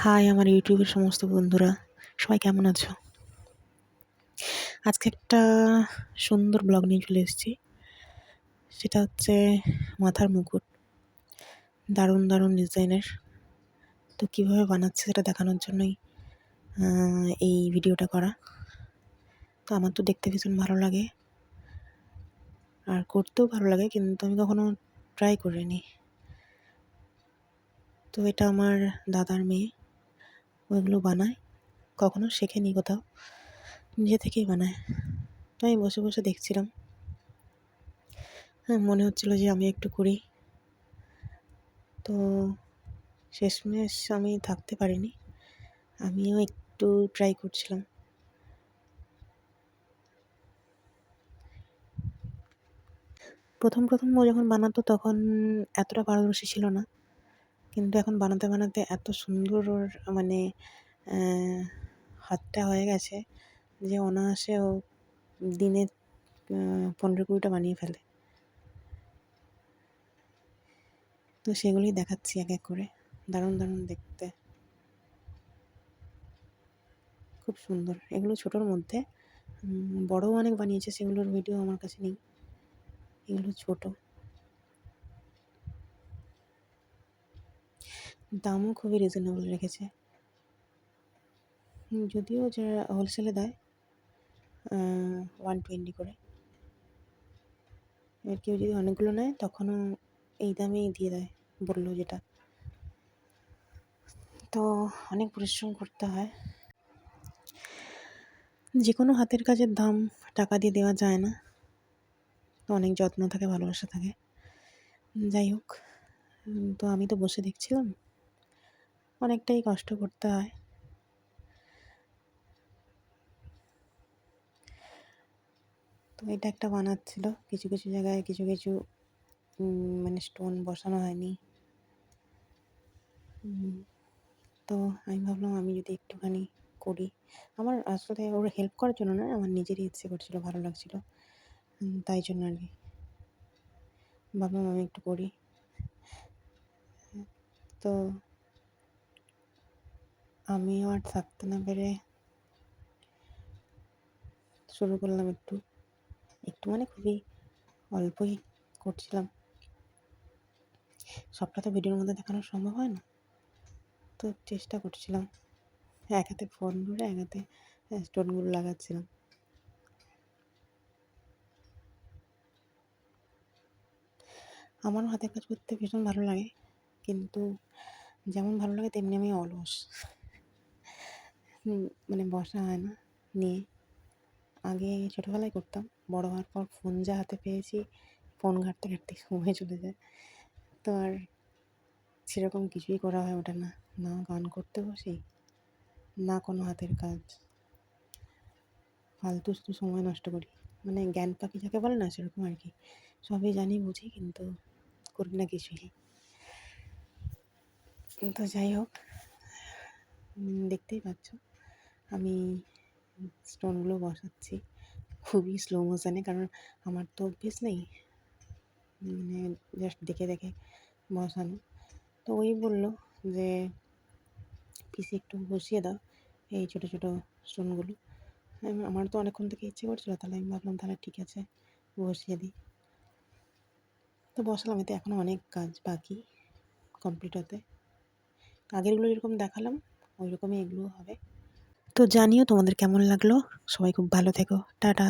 High আমার ইউটিউবের সমস্ত বন্ধুরা, সবাই কেমন আছো? আজকে একটা সুন্দর ব্লগ নিয়ে চলে এসেছি। সেটা হচ্ছে মাথার মুকুট, দারুণ দারুণ ডিজাইনের। তো কীভাবে বানাচ্ছে সেটা দেখানোর জন্যই এই ভিডিওটা করা। তো আমার তো দেখতে ভীষণ ভালো লাগে আর করতেও ভালো লাগে, কিন্তু আমি কখনো ট্রাই করিনি। তো এটা আমার দাদার মেয়ে, ওইগুলো বানায়, কখনো শেখেনি কোথাও, নিজে থেকেই বানায়। তো আমি বসে বসে দেখছিলাম, মনে হচ্ছিলো যে আমি একটু করি। তো শেষমেশ আমি থাকতে পারিনি, আমিও একটু ট্রাই করছিলাম। প্রথম ও যখন বানাতো তখন এতটা পারদর্শী ছিল না, কিন্তু এখন বানাতে বানাতে এত সুন্দর ওর মানে হাতটা হয়ে গেছে যে অনায়াসে ও দিনে 15-20টা বানিয়ে ফেলে। তো সেগুলোই দেখাচ্ছি এক এক করে। দারুণ দারুণ দেখতে, খুব সুন্দর। এগুলো ছোটোর মধ্যে, বড়ও অনেক বানিয়েছে, সেগুলোর ভিডিও আমার কাছে নেই। এগুলো ছোট, দামও খুবই রিজনেবল রেখেছে। যদিও যারা হোলসেলে দেয় 120 করে, এবার কেউ যদি অনেকগুলো নেয় তখনও এই দামেই দিয়ে দেয়, বললো যেটা। তো অনেক পরিশ্রম করতে হয়। যে কোনো হাতের কাজের দাম টাকা দিয়ে দেওয়া যায় না, অনেক যত্ন থাকে, ভালোবাসা থাকে। যাই হোক, তো আমি তো বসে দেখছিলাম, অনেকটাই কষ্ট করতে হয়। তো এটা একটা বানাচ্ছিল, কিছু কিছু জায়গায় কিছু কিছু মানে স্টোন বসানো হয়নি। তো আমি ভাবলাম আমি যদি একটুখানি করি। আমার আসলে ওর হেল্প করার জন্য না, আমার নিজেরই ইচ্ছে করছিল, ভালো লাগছিল, তাই জন্য আর কি ভাবলাম আমি একটু করি। তো আমিও আর থাকতে না পেরে শুরু করলাম। একটু একটু মানে খুবই অল্পই করছিলাম, সবটা তো ভিডিওর মধ্যে দেখানো সম্ভব হয় না। তো চেষ্টা করছিলাম, এক হাতে ফোন ধরে এক হাতে স্টোনগুলো লাগাচ্ছিলাম। আমারও হাতের কাজ করতে ভীষণ ভালো লাগে, কিন্তু যেমন ভালো লাগে তেমনি আমি অলস, মানে বসা হয় না নিয়ে। আগে ছোটোবেলায় করতাম, বড় হওয়ার পর ফোন যা হাতে পেয়েছি, ফোন ঘাঁটতে ঘাঁটতে সময় চলে যায়। তো আর সেরকম কিছুই করা হয় ওঠে না, না গান করতে বসি, না কোনো হাতের কাজ, ফালতু শুধু সময় নষ্ট করি। মানে জ্ঞান পাখি যাকে বলে না, সেরকম আর কি। সবই জানি বুঝি, কিন্তু করি না কিছুই। তো যাই হোক, দেখতেই পাচ্ছ আমি স্টোনগুলো বসাচ্ছি খুবই স্লো মোশনে, কারণ আমার তো অভ্যেস নেই, মানে জাস্ট দেখে দেখে বসানো। তো ওই বললো যে পিসি একটু বসিয়ে দাও এই ছোটো ছোটো স্টোনগুলো। আমার তো অনেকক্ষণ থেকে ইচ্ছে করছিলো, তাহলে আমি ভাবলাম তাহলে ঠিক আছে বসিয়ে দিই। তো বসালাম, এতে এখনও অনেক কাজ বাকি কমপ্লিট হতে। আগেরগুলো যেরকম দেখালাম ওই রকমই এগুলো হবে। তো জানিও তোমাদের কেমন লাগলো। সবাই খুব ভালো থেকো, টাটা।